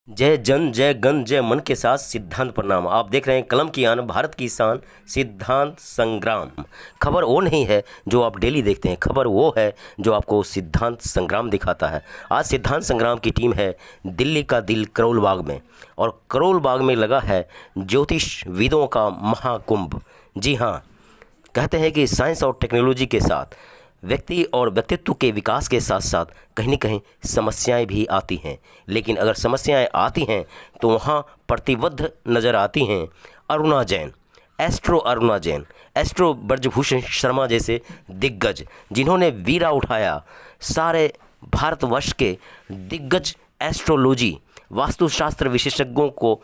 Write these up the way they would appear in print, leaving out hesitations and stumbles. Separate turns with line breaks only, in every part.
जय जन जय गण जय मन के साथ सिद्धांत प्रणाम। आप देख रहे हैं कलम की आन, भारत की शान, सिद्धांत संग्राम। खबर वो नहीं है जो आप डेली देखते हैं, खबर वो है जो आपको सिद्धांत संग्राम दिखाता है। आज सिद्धांत संग्राम की टीम है दिल्ली का दिल करोल बाग में, और करोल बाग में लगा है ज्योतिष विदों का महाकुंभ। जी हाँ, कहते हैं कि साइंस और टेक्नोलॉजी के साथ व्यक्ति और व्यक्तित्व के विकास के साथ साथ कहीं न कहीं समस्याएं भी आती हैं, लेकिन अगर समस्याएं आती हैं तो वहाँ प्रतिबद्ध नज़र आती हैं अरुणा जैन, अरुणा जैन, एस्ट्रो ब्रजभूषण शर्मा जैसे दिग्गज, जिन्होंने वीरा उठाया सारे भारतवर्ष के दिग्गज एस्ट्रोलॉजी वास्तुशास्त्र विशेषज्ञों को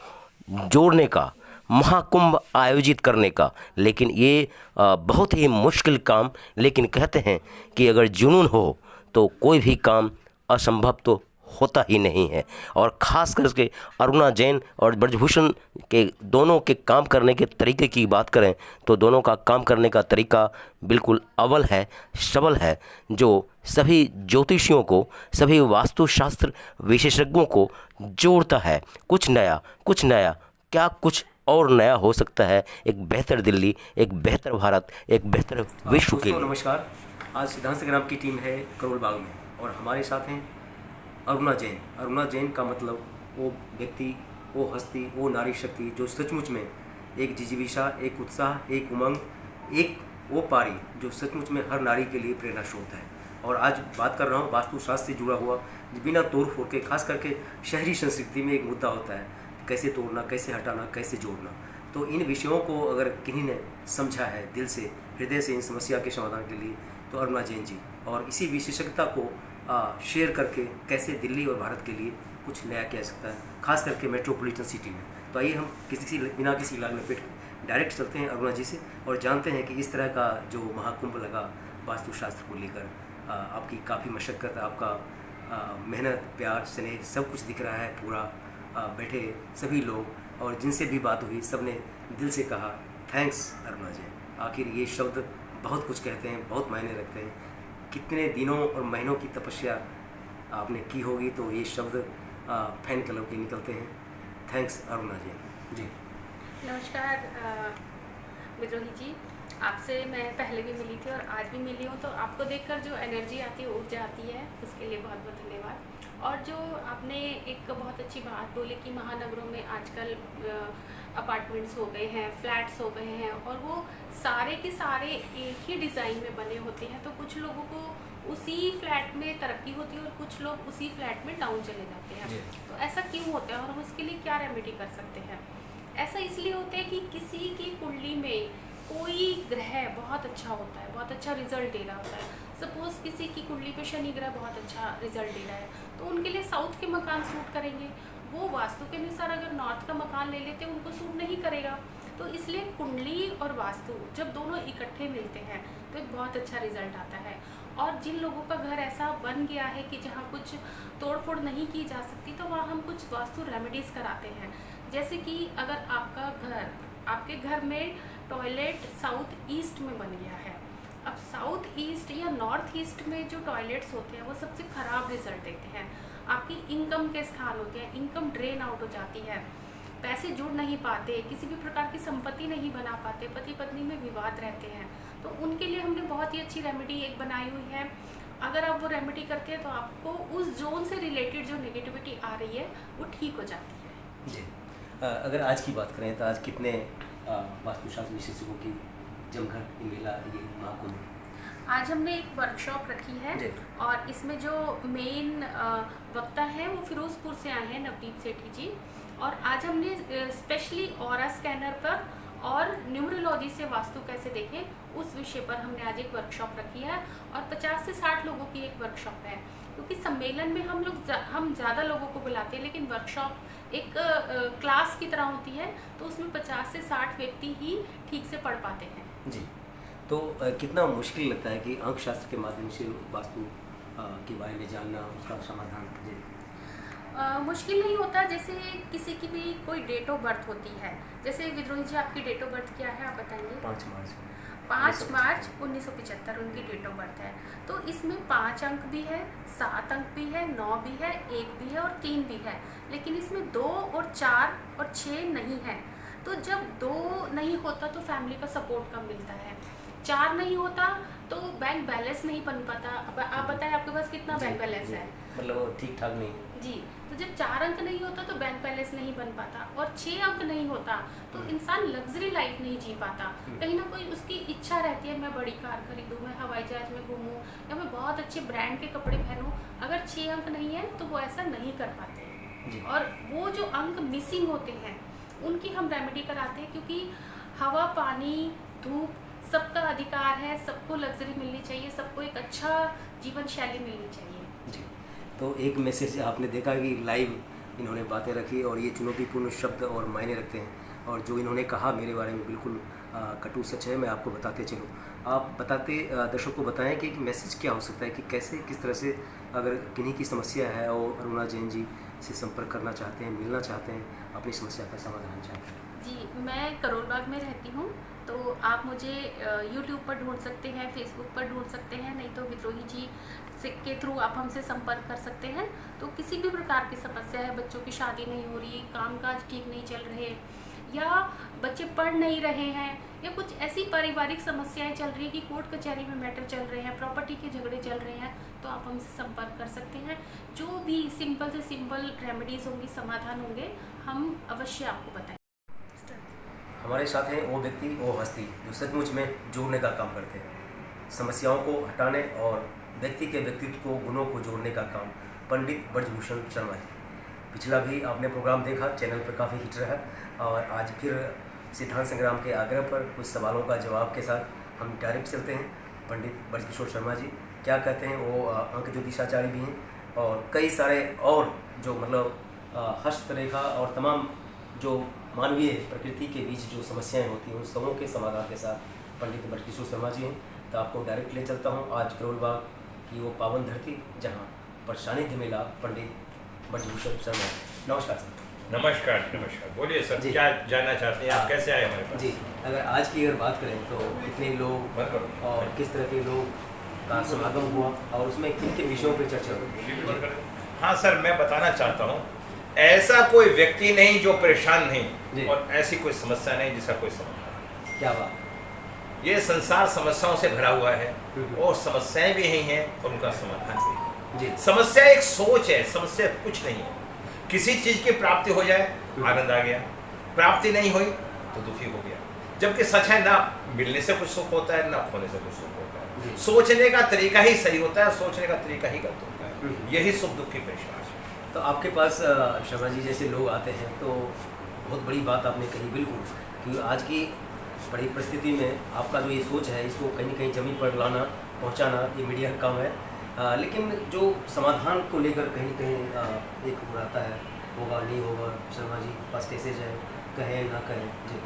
जोड़ने का, महाकुंभ आयोजित करने का। लेकिन ये बहुत ही मुश्किल काम, लेकिन कहते हैं कि अगर जुनून हो तो कोई भी काम असंभव तो होता ही नहीं है। और ख़ास करके अरुणा जैन और ब्रजभूषण के दोनों के काम करने के तरीके की बात करें तो दोनों का काम करने का तरीका बिल्कुल अव्वल है, सबल है, जो सभी ज्योतिषियों को, सभी वास्तुशास्त्र विशेषज्ञों को जोड़ता है। कुछ नया, क्या कुछ और नया हो सकता है एक बेहतर दिल्ली, एक बेहतर भारत, एक बेहतर विश्व के लिए। नमस्कार, आज सिद्धांत संग्राम की टीम है करोल बाग में और हमारे साथ हैं अरुणा जैन। अरुणा जैन का मतलब वो व्यक्ति, वो हस्ती, वो नारी शक्ति जो सचमुच में एक जिजीविषा, एक उत्साह, एक उमंग, एक वो पारी जो सचमुच में हर नारी के लिए प्रेरणा स्रोत है। और आज बात कर रहा हूँ वास्तुशास्त्र से जुड़ा हुआ, बिना तोड़ फोड़ के, खास करके शहरी संस्कृति में एक मुद्दा होता है कैसे तोड़ना, कैसे हटाना, कैसे जोड़ना। तो इन विषयों को अगर किन्हीं ने समझा है दिल से, हृदय से इन समस्या के समाधान के लिए, तो अरुणा जैन जी, और इसी विशेषज्ञता को शेयर करके कैसे दिल्ली और भारत के लिए कुछ नया किया सकता है, खास करके मेट्रोपॉलिटन सिटी में। तो आइए हम बिना किसी लाग लपेट के डायरेक्ट चलते हैं अरुणा जी से और जानते हैं कि इस तरह का जो महाकुंभ लगा वास्तुशास्त्र को लेकर, आपकी काफ़ी मशक्क़त, आपका मेहनत, प्यार, स्नेह सब कुछ दिख रहा है पूरा। बैठे सभी लोग और जिनसे भी बात हुई सब ने दिल से कहा थैंक्स अरुणा जैन। आखिर ये शब्द बहुत कुछ कहते हैं, बहुत मायने रखते हैं। कितने दिनों और महीनों की तपस्या आपने की होगी तो ये शब्द फैन क्लब के निकलते हैं। थैंक्स अरुणा जैन जी।
नमस्कार विद्रोही जी, आपसे मैं पहले भी मिली थी और आज भी मिली हूँ, तो आपको देखकर जो एनर्जी आती है, ऊर्जा आती है, उसके लिए बहुत बहुत धन्यवाद। और जो आपने एक बहुत अच्छी बात बोली कि महानगरों में आजकल अपार्टमेंट्स हो गए हैं, फ्लैट्स हो गए हैं, और वो सारे के सारे एक ही डिज़ाइन में बने होते हैं, तो कुछ लोगों को उसी फ्लैट में तरक्की होती है और कुछ लोग उसी फ्लैट में डाउन चले जाते हैं। तो ऐसा क्यों होता है और हम उसके लिए क्या रेमेडी कर सकते हैं? ऐसा इसलिए होता है कि किसी की कुंडली में कोई ग्रह बहुत अच्छा होता है, बहुत अच्छा रिजल्ट दे रहा होता है। सपोज किसी की कुंडली पे शनि ग्रह बहुत अच्छा रिजल्ट दे रहा है, तो उनके लिए साउथ के मकान सूट करेंगे। वो वास्तु के अनुसार अगर नॉर्थ का मकान ले लेते हैं उनको सूट नहीं करेगा। तो इसलिए कुंडली और वास्तु जब दोनों इकट्ठे मिलते हैं तो एक बहुत अच्छा रिजल्ट आता है। और जिन लोगों का घर ऐसा बन गया है कि जहाँ कुछ तोड़ फोड़ नहीं की जा सकती, तो वहाँ हम कुछ वास्तु रेमेडीज़ कराते हैं। जैसे कि अगर आपके घर में टॉयलेट साउथ ईस्ट में बन गया है, अब साउथ ईस्ट या नॉर्थ ईस्ट में जो टॉयलेट्स होते हैं वो सबसे ख़राब रिजल्ट देते हैं। आपकी इनकम के स्थान होते हैं, इनकम ड्रेन आउट हो जाती है, पैसे जुड़ नहीं पाते, किसी भी प्रकार की संपत्ति नहीं बना पाते, पति पत्नी में विवाद रहते हैं। तो उनके लिए हमने बहुत ही अच्छी रेमेडी एक बनाई हुई है। अगर आप वो रेमेडी करते हैं तो आपको उस जोन से रिलेटेड जो नेगेटिविटी आ रही है वो ठीक हो जाती है
जी। अगर आज की बात करें तो आज कितने वास्तुशास्त्र विशेषज्ञों की जमघट मेला ये महाकुंभ?
आज हमने एक वर्कशॉप रखी है और इसमें जो मेन वक्ता है वो फिरोजपुर से आए हैं, नवदीप सेठी जी। और आज हमने स्पेशली ऑरा स्कैनर पर और न्यूमरोलॉजी से वास्तु कैसे देखें उस विषय पर हमने आज एक वर्कशॉप रखी है। और 50 से 60 लोगों की एक वर्कशॉप है, क्योंकि सम्मेलन में हम ज़्यादा लोगों को बुलाते हैं, लेकिन वर्कशॉप एक क्लास की तरह होती है, तो उसमें 50 से 60 व्यक्ति ही ठीक से पढ़ पाते हैं
जी। तो कितना मुश्किल लगता है कि अंकशास्त्र के माध्यम से वास्तु के बारे में जानना, उसका समाधान? जी।
मुश्किल नहीं होता। जैसे किसी की भी कोई डेट ऑफ बर्थ होती है, जैसे विद्रोही जी आपकी डेट ऑफ बर्थ क्या है आप बताएंगे?
5 मार्च।
5 मार्च 1975 उनकी डेट ऑफ बर्थ है। तो इसमें 5 अंक भी है, 7 अंक भी है, 9 भी है, 1 भी है और 3 भी है। लेकिन इसमें 2 और 4 और 6 नहीं है। तो जब 2 नहीं होता तो फैमिली का सपोर्ट कम मिलता है, 4 नहीं होता तो बैंक बैलेंस नहीं बन पाता। अब आप बताएं आपके पास कितना बैंक बैलेंस है?
मतलब ठीक ठाक नहीं।
जी, तो जब 4 अंक नहीं होता तो बैंक बैलेंस नहीं बन पाता और 6 अंक नहीं होता तो इंसान लग्जरी लाइफ नहीं जी पाता। कहीं ना कोई उसकी इच्छा रहती है मैं बड़ी कार खरीदूं, मैं हवाई जहाज में घूमूं या मैं बहुत अच्छे ब्रांड के कपड़े पहनूं। अगर 6 अंक नहीं है तो वो ऐसा नहीं कर पाते। और वो जो अंक मिसिंग होते हैं उनकी हम रेमेडी कराते हैं, क्योंकि हवा, पानी, धूप सबका अधिकार है, सबको लग्जरी मिलनी चाहिए, सबको एक अच्छा जीवन शैली मिलनी चाहिए।
जी, तो एक मैसेज आपने देखा कि लाइव इन्होंने बातें रखी और ये चुनौतीपूर्ण शब्द और मायने रखते हैं, और जो इन्होंने कहा मेरे बारे में बिल्कुल कटु सच है। मैं आपको बताते चलूँ, आप बताते दर्शकों को बताएं कि मैसेज क्या हो सकता है, कि कैसे किस तरह से अगर किन्हीं की समस्या है और अरुणा जैन जी से संपर्क करना चाहते हैं, मिलना चाहते हैं, अपनी समस्या का समाधान चाहते हैं।
जी, मैं करोल बाग में रहती हूँ, तो आप मुझे यूट्यूब पर ढूंढ सकते हैं, फेसबुक पर ढूंढ सकते हैं, नहीं तो विद्रोही जी के थ्रू आप हमसे संपर्क कर सकते हैं। तो किसी भी प्रकार की समस्या है, बच्चों की शादी नहीं हो रही, कामकाज ठीक नहीं चल रहे, या बच्चे पढ़ नहीं रहे हैं, या कुछ ऐसी पारिवारिक समस्याएं चल रही है कि कोर्ट कचहरी में मैटर चल रहे हैं, प्रॉपर्टी के झगड़े चल रहे हैं, तो आप हमसे संपर्क कर सकते हैं। जो भी सिंपल से सिंपल रेमेडीज़ होंगी, समाधान होंगे, हम अवश्य आपको बताएं।
हमारे साथ हैं वो व्यक्ति, वो हस्ती जो सचमुच में जोड़ने का काम करते हैं, समस्याओं को हटाने और व्यक्ति के व्यक्तित्व को, गुणों को जोड़ने का काम पंडित ब्रजभूषण शर्मा जी। पिछला भी आपने प्रोग्राम देखा, चैनल पर काफ़ी हिट रहा, और आज फिर सिद्धांत संग्राम के आग्रह पर कुछ सवालों का जवाब के साथ हम डायरेक्ट चलते हैं। पंडित ब्रजकिशोर शर्मा जी क्या कहते हैं, वो अंक ज्योतिषाचार्य भी हैं और कई सारे और जो मतलब हस्तरेखा और तमाम जो मानवीय प्रकृति के बीच जो समस्याएं होती हैं उन सबों के समाधान के साथ पंडित ब्रजकिशोर शर्मा जी हैं। तो आपको डायरेक्ट ले चलता हूं आज करोल बाग की वो पावन धरती जहां पर सानिध्य मिला पंडित ब्रजभूषण शर्मा। नमस्कार सर।
नमस्कार। बोलिए सर, क्या जानना चाहते हैं आप, कैसे आए हमारे पास?
जी, अगर आज की अगर बात करें तो कितने लोग और किस तरह के लोग का समागम हुआ और उसमें किन किन विषयों पर चर्चा हुई?
हाँ सर, मैं बताना चाहता हूँ, ऐसा कोई व्यक्ति नहीं जो परेशान नहीं और ऐसी कोई समस्या नहीं जिसका कोई समाधान।
क्या बात।
ये संसार समस्याओं से भरा हुआ है और समस्याएं भी यही हैं और उनका समाधान भी। समस्या एक सोच है, समस्या कुछ नहीं है। किसी चीज की प्राप्ति हो जाए आनंद आ गया, प्राप्ति नहीं हुई तो दुखी हो गया। जबकि सच है, ना मिलने से कुछ सुख होता है, ना खोने से कुछ सुख होता है। सोचने का तरीका ही सही होता है, सोचने का तरीका ही गलत होता है। यही सुख दुख की परेशानी है।
तो आपके पास शर्मा जी जैसे लोग आते हैं, तो बहुत बड़ी बात आपने कही बिल्कुल, कि आज की बड़ी परिस्थिति में आपका जो ये सोच है इसको कहीं न कहीं ज़मीन पर लाना, पहुंचाना, ये मीडिया का काम है। लेकिन जो समाधान को लेकर कहीं न कहीं एक उड़ाता है, होगा नहीं होगा, शर्मा जी पास कैसे जाए, कहे ना कहे। जी,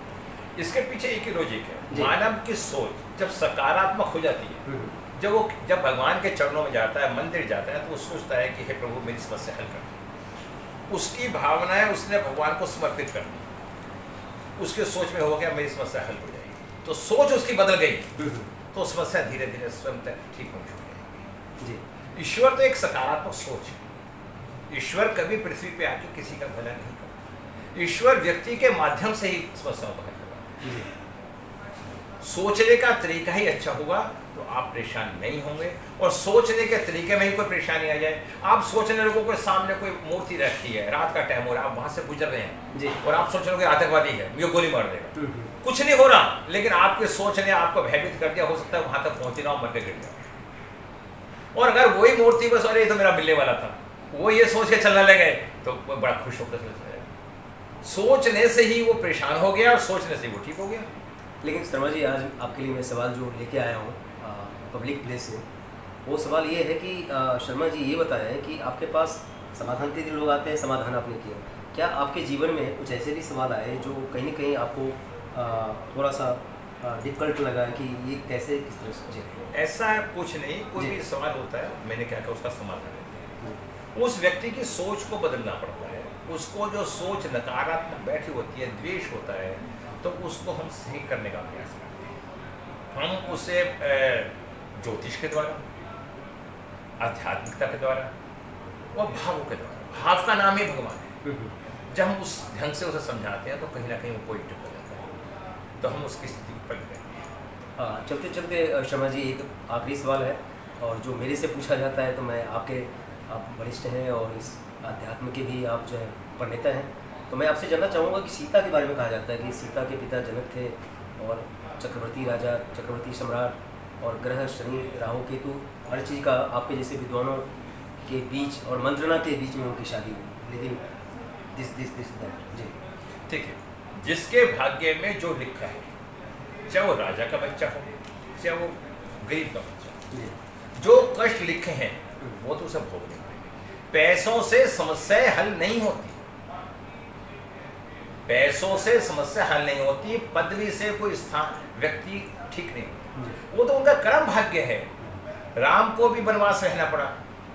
इसके पीछे एक ही लॉजिक है। मानव की सोच जब सकारात्मक हो जाती है, जब भगवान के चरणों में जाता है, मंदिर जाता है, तो वो सोचता है कि हे प्रभु मेरी समस्या हल कर। उसकी भावनाएं उसने भगवान को समर्पित कर दी, उसके सोच में हो गया मेरी समस्या हल हो जाएगी, तो सोच उसकी बदल गई, तो समस्या धीरे धीरे स्वयं तक ठीक होनी शुरू हो गई। ईश्वर तो एक सकारात्मक सोच है। ईश्वर कभी पृथ्वी पे आके किसी का भला नहीं करता। ईश्वर व्यक्ति के माध्यम से ही समस्याओं को हल करता। सोचने का तरीका ही अच्छा होगा तो आप परेशान नहीं होंगे, और सोचने के तरीके में ही कोई परेशानी आ जाए। आप सोचने लोगों को सामने कोई मूर्ति रखी है, रात का टाइम हो रहा है, आप वहां से गुजर रहे हैं और आप सोच रहे हो कि आतंकवादी है, मुझे गोली मार देगा। कुछ नहीं हो रहा, लेकिन आपके सोच ने आपको भयभीत कर दिया। हो सकता है वहां तक पहुंचे ना, मर के गिर जाओ। और अगर वही मूर्ति बस अरे तो मेरा मिलने वाला था, वो ये सोच के चलने लगे तो वो बड़ा खुश होकर चलता है। सोचने से ही वो परेशान हो गया और सोचने से वो ठीक हो गया।
लेकिन शर्मा जी आज आपके लिए मैं सवाल जो लेके आया हूँ पब्लिक प्लेस से, वो सवाल ये है कि शर्मा जी ये बताया है कि आपके पास समाधान के लिए लोग आते हैं, समाधान आपने किया। क्या आपके जीवन में कुछ ऐसे भी सवाल आए जो कहीं न कहीं आपको थोड़ा सा डिफिकल्ट लगा है कि ये कैसे किस तरह से?
ऐसा कुछ नहीं, कोई भी सवाल होता है, मैंने क्या कहा उसका समाधान है। उस व्यक्ति की सोच को बदलना पड़ता है। उसको जो सोच नकारात्मक बैठी होती है, द्वेष होता है, तो उसको हम सही करने का प्रयास करते हैं। हम उसे ज्योतिष के द्वारा, आध्यात्मिकता के द्वारा और भावों के द्वारा, भाव का नाम ही भगवान है, जब हम उस ढंग से उसे समझाते हैं तो कहीं ना कहीं वो पॉजिटिव हो जाता है, तो हम उसकी स्थिति को पलट देते हैं।
हाँ, चलते चलते शर्मा जी एक आखिरी सवाल है और जो मेरे से पूछा जाता है, तो मैं आप वरिष्ठ हैं और इस अध्यात्म के भी आप जो है प्रणेता हैं, तो मैं आपसे जानना चाहूँगा कि सीता के बारे में कहा जाता है कि सीता के पिता जनक थे और चक्रवर्ती राजा, चक्रवर्ती सम्राट और ग्रह शनि राहु केतु हर चीज़ का आपके जैसे विद्वानों के बीच और मंत्रणा के बीच में उनकी शादी हुई, लेकिन दिस दैट जी।
ठीक है, जिसके भाग्य में जो लिखा है, चाहे वो राजा का बच्चा हो चाहे वो गरीब का बच्चा हो, जो कष्ट लिखे हैं वो तो सब भोगने पड़ेंगे। पैसों से समस्याएं हल नहीं होती, पैसों से समस्या हल नहीं होती, पदवी से कोई स्थान व्यक्ति ठीक नहीं होता, वो तो उनका कर्म भाग्य है। राम को भी वनवास रहना पड़ा,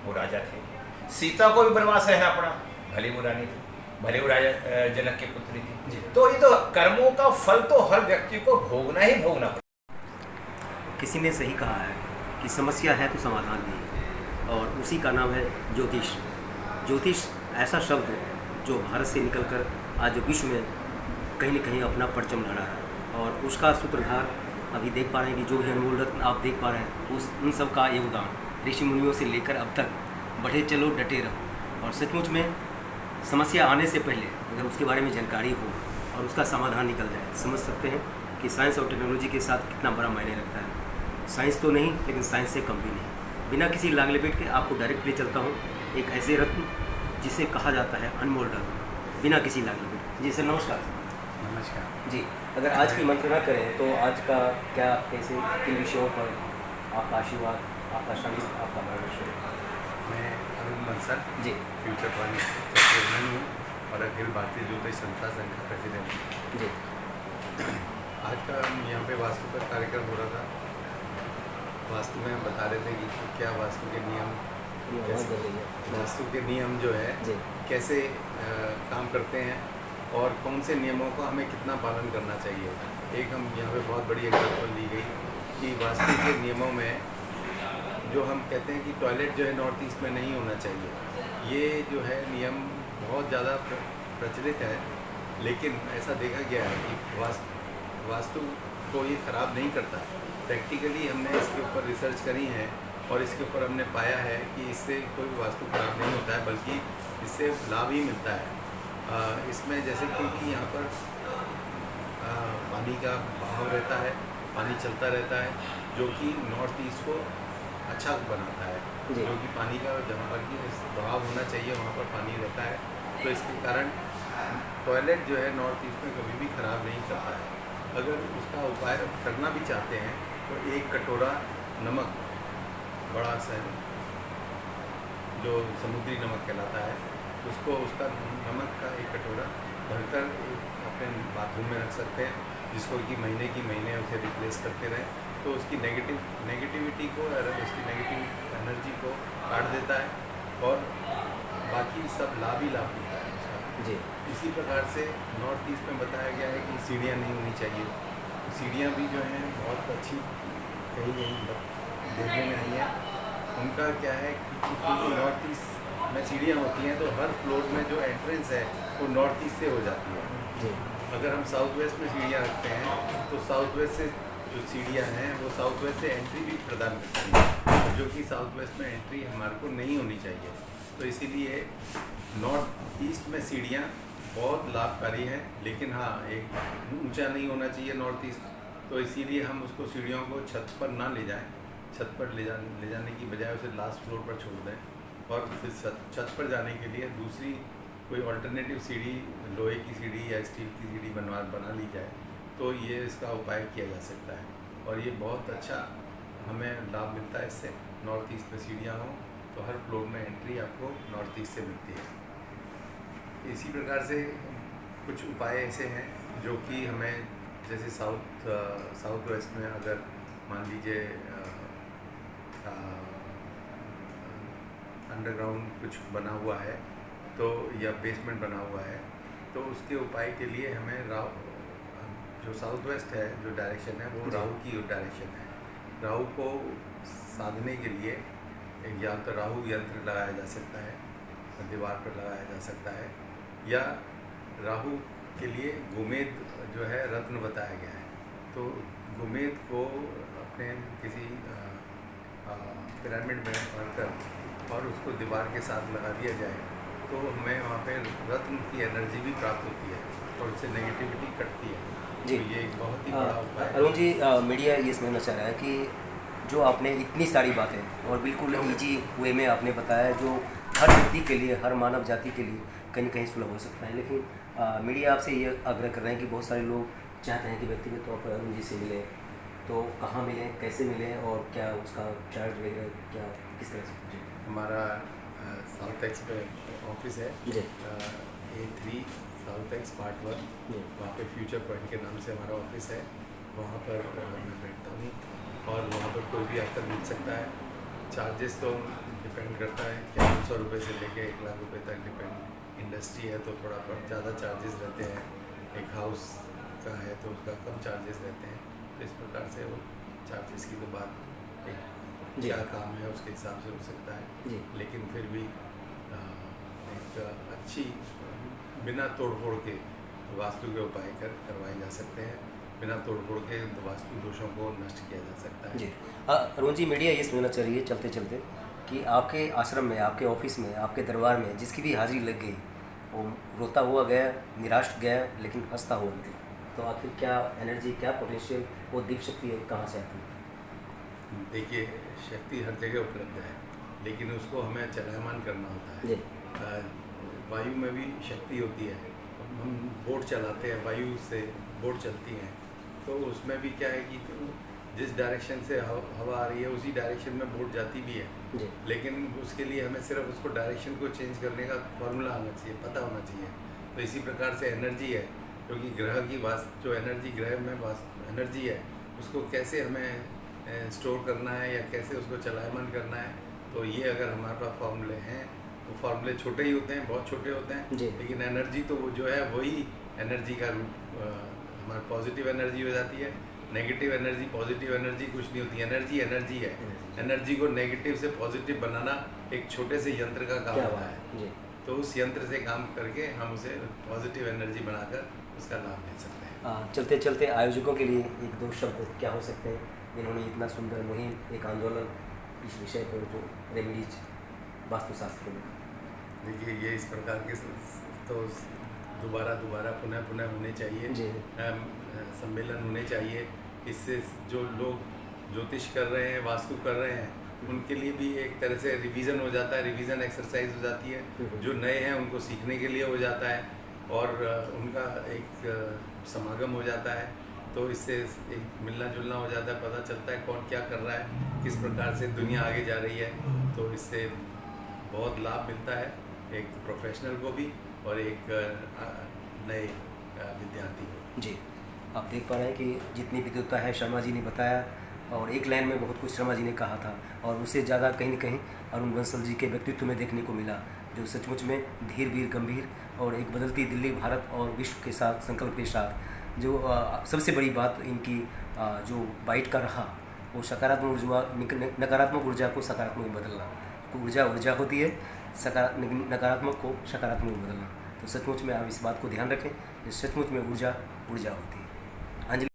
वो राजा थे। सीता को भी वनवास रहना पड़ा, भले वो रानी थी, भले वो राजा जनक की पुत्री थी। तो ये तो कर्मों का फल तो हर व्यक्ति को भोगना ही भोगना पड़ा।
किसी ने सही कहा है कि समस्या है तो समाधान नहीं है, और उसी का नाम है ज्योतिष। ज्योतिष ऐसा शब्द जो भारत से निकलकर आज विश्व में कहीं न कहीं अपना परचम लहरा रहा है, और उसका सूत्रधार अभी देख पा रहे हैं कि जो भी अनमोल रत्न आप देख पा रहे हैं, उन सब का योगदान ऋषि मुनियों से लेकर अब तक बढ़े चलो डटे रहो। और सचमुच में समस्या आने से पहले अगर उसके बारे में जानकारी हो और उसका समाधान निकल जाए, समझ सकते हैं कि साइंस और टेक्नोलॉजी के साथ कितना बड़ा मायने रखता है। साइंस तो नहीं, लेकिन साइंस से कम भी नहीं। बिना किसी लाग लपेट के आपको डायरेक्ट ले चलता हूँ एक ऐसे रत्न जिसे कहा जाता है अनमोल रत्न, बिना किसी लाग लपेट। जी सर, नमस्कार।
नमस्कार
जी, अगर आज की मंत्रणा करें तो आज का क्या, कैसे, किन विषयों पर आपका आशीर्वाद, आपका शामिल, आपका मार्गदर्शन?
मैं अरुण बंसल
जी
फ्यूचर प्लानिंग का चेयरमैन हूँ और अखिल भारतीय ज्योतिष संस्था संघ का प्रेसिडेंट हूँ।
जी
आज का यहाँ पे वास्तु का कार्यक्रम हो रहा था। वास्तु में हम बता रहे थे कि क्या वास्तु के नियम, वास्तु के नियम जो है
जी
कैसे काम करते हैं और कौन से नियमों को हमें कितना पालन करना चाहिए। एक हम यहाँ पे बहुत बड़ी एग्जाम्पल दी गई कि वास्तु के नियमों में जो हम कहते हैं कि टॉयलेट जो है नॉर्थ ईस्ट में नहीं होना चाहिए, ये जो है नियम बहुत ज़्यादा प्रचलित है, लेकिन ऐसा देखा गया है कि वास्तु को ये ख़राब नहीं करता। प्रैक्टिकली हमने इसके ऊपर रिसर्च करी है और इसके ऊपर हमने पाया है कि इससे कोई वास्तु खराब नहीं होता है, बल्कि इससे लाभ ही मिलता है। इसमें जैसे कि यहाँ पर पानी का बहाव रहता है, पानी चलता रहता है, जो कि नॉर्थ ईस्ट को अच्छा बनाता है, जो कि पानी का जहाँ पर कि बहाव होना चाहिए वहाँ पर पानी रहता है। तो इसके कारण टॉयलेट जो है नॉर्थ ईस्ट में कभी भी ख़राब नहीं करता है। अगर उसका उपाय करना भी चाहते हैं तो एक कटोरा नमक, बड़ा सा जो समुद्री नमक कहलाता है, उसको उसका नमक का एक कटोरा भरकर अपने बाथरूम में रख सकते हैं, जिसको कि महीने की महीने उसे रिप्लेस करते रहें, तो उसकी नेगेटिविटी को, उसकी नेगेटिव एनर्जी को काट देता है और बाकी सब लाभ ही लाभ मिलता है उसका।
जी
इसी प्रकार से नॉर्थ ईस्ट में बताया गया है कि सीढ़ियाँ नहीं होनी चाहिए। सीढ़ियाँ भी जो हैं बहुत अच्छी कहीं देखने में आई है। उनका क्या है कि नॉर्थ ईस्ट में सीढ़ियाँ होती हैं तो हर फ्लोर में जो एंट्रेंस है वो नॉर्थ ईस्ट से हो जाती है।
जी
अगर हम साउथ वेस्ट में सीढ़ियाँ रखते हैं तो साउथ वेस्ट से जो सीढ़ियाँ हैं वो साउथ वेस्ट से एंट्री भी प्रदान करती हैं, जो कि साउथ वेस्ट में एंट्री हमारे को नहीं होनी चाहिए। तो इसीलिए नॉर्थ ईस्ट में सीढ़ियाँ बहुत लाभकारी हैं, लेकिन हाँ एक ऊंचा नहीं होना चाहिए नॉर्थ ईस्ट। तो इसीलिए हम उसको सीढ़ियों को छत पर ना ले जाएं, छत पर ले जाने की बजाय उसे लास्ट फ्लोर पर छोड़ दें और फिर छत पर जाने के लिए दूसरी कोई अल्टरनेटिव सीढ़ी, लोहे की सीढ़ी या स्टील की सीढ़ी बना ली जाए, तो ये इसका उपाय किया जा सकता है और ये बहुत अच्छा हमें लाभ मिलता है इससे। नॉर्थ ईस्ट में सीढ़ियाँ हों तो हर फ्लोर में एंट्री आपको नॉर्थ ईस्ट से मिलती है। इसी प्रकार से कुछ उपाय ऐसे हैं जो कि हमें, जैसे साउथ वेस्ट में अगर मान लीजिए अंडरग्राउंड कुछ बना हुआ है तो या बेसमेंट बना हुआ है, तो उसके उपाय के लिए हमें जो साउथ वेस्ट है, जो डायरेक्शन है, वो राहु की डायरेक्शन है। राहु को साधने के लिए या तो राहु यंत्र लगाया जा सकता है, दीवार पर लगाया जा सकता है, या राहु के लिए गोमेद जो है रत्न बताया गया है। तो गोमेद को अपने किसी पिरामिड में भरकर और उसको दीवार के साथ लगा दिया जाए तो हमें वहाँ पे रत्न की एनर्जी भी प्राप्त होती है और उससे नेगेटिविटी कटती है।
जी।
तो ये एक बहुत ही बड़ा उपाय है।
अरुण जी, मीडिया ये समझना चाह रहा है कि जो आपने इतनी सारी बातें और बिल्कुल ईजी वे में आपने बताया, जो हर व्यक्ति के लिए, हर मानव जाति के लिए कहीं न कहीं सुलभ हो सकता है, लेकिन मीडिया आपसे ये आग्रह कर रहे हैं कि बहुत सारे लोग चाहते हैं कि व्यक्तिगत तौर पर अरुण जी से मिलें, तो कहाँ मिलें, कैसे मिलें और क्या उसका चार्ज वगैरह क्या किस तरह से? जी।
हमारा साउथ एक्स पे ऑफिस है,
जी।
A3 साउथ एक्स पार्ट 1,
जी।
वहाँ पे फ्यूचर पॉइंट के नाम से हमारा ऑफिस है। वहाँ पर मैं बैठता हूँ और वहाँ पर कोई भी आकर मिल सकता है। चार्जेस तो डिपेंड करता है कि 500 रुपये से लेके 1 लाख रुपये तक डिपेंड। इंडस्ट्री है तो थोड़ा ज़्यादा चार्जेस रहते हैं, एक हाउस का है तो उसका कम चार्जेस रहते हैं। तो इस प्रकार से वो चार्जेस की तो बात एक
जी।
क्या काम है उसके हिसाब से हो सकता है,
जी।
लेकिन फिर भी एक अच्छी बिना तोड़-फोड़ के वास्तु के उपाय करवाए जा सकते हैं। बिना तोड़-फोड़ के वास्तु दोषों को नष्ट किया जा सकता है।
जी। अरुण जी, मीडिया ये समझना चाह रही है चलते चलते कि आपके आश्रम में, आपके ऑफिस में, आपके दरबार में जिसकी भी हाजिरी लग गई वो रोता हुआ गया, निराश गया, लेकिन हंसता हुआ गया, तो आखिर क्या एनर्जी, क्या पोटेंशियल, वो दीप शक्ति है, कहाँ से आती है?
देखिए, शक्ति हर जगह उपलब्ध है, लेकिन उसको हमें चलायमान करना होता है।
जी।
वायु में भी शक्ति होती है। हम बोट चलाते हैं, वायु से बोट चलती हैं, तो उसमें भी क्या है कि जिस डायरेक्शन से हवा आ रही है उसी डायरेक्शन में बोट जाती भी है।
जी।
लेकिन उसके लिए हमें सिर्फ उसको डायरेक्शन को चेंज करने का फॉर्मूला आना चाहिए, पता होना चाहिए। तो इसी प्रकार से एनर्जी है, क्योंकि ग्रह की जो एनर्जी, ग्रह में एनर्जी है, उसको कैसे हमें स्टोर करना है या कैसे उसको चलायमान करना है, तो ये अगर हमारे पास फॉर्मूले हैं, वो फॉर्मूले छोटे ही होते हैं, बहुत छोटे होते हैं,
जी।
लेकिन एनर्जी तो वो जो है वही एनर्जी का रूप हमारी पॉजिटिव एनर्जी हो जाती है। नेगेटिव एनर्जी, पॉजिटिव एनर्जी कुछ नहीं होती। एनर्जी एनर्जी है। एनर्जी को नेगेटिव से पॉजिटिव बनाना एक छोटे से यंत्र का काम
क्या
होता
बात
है।
है? जी।
तो उस यंत्र से काम करके हम उसे पॉजिटिव एनर्जी बनाकर उसका लाभ ले सकते हैं।
चलते चलते आयोजकों के लिए एक दो शब्द क्या हो सकते हैं, जिन्होंने इतना सुंदर मुहिम, एक आंदोलन इस विषय पर, जो रेमेडीज वास्तुशास्त्र में?
देखिए, ये इस प्रकार के तो दोबारा पुनः होने चाहिए।
जी।
सम्मेलन होने चाहिए। इससे जो लोग ज्योतिष कर रहे हैं, वास्तु कर रहे हैं, उनके लिए भी एक तरह से रिवीजन हो जाता है, रिवीजन एक्सरसाइज हो जाती है। जो नए हैं उनको सीखने के लिए हो जाता है और उनका एक समागम हो जाता है। तो इससे एक मिलना जुलना हो जाता है, पता चलता है कौन क्या कर रहा है, किस प्रकार से दुनिया आगे जा रही है। तो इससे बहुत लाभ मिलता है, एक प्रोफेशनल को भी और एक नए विद्यार्थी को।
जी। आप देख पा रहे हैं कि जितनी विद्वता है शर्मा जी ने बताया, और एक लाइन में बहुत कुछ शर्मा जी ने कहा था, और उससे ज़्यादा कहीं न कहीं अरुण बंसल जी के व्यक्तित्व में देखने को मिला, जो सचमुच में धीर वीर गंभीर और एक बदलती दिल्ली, भारत और विश्व के साथ संकल्प के साथ, जो सबसे बड़ी बात इनकी जो बाइट का रहा, वो सकारात्मक ऊर्जा, नकारात्मक ऊर्जा को सकारात्मक में बदलना। तो ऊर्जा होती है, नकारात्मक को सकारात्मक में बदलना। तो सचमुच में आप इस बात को ध्यान रखें, सचमुच में ऊर्जा होती है।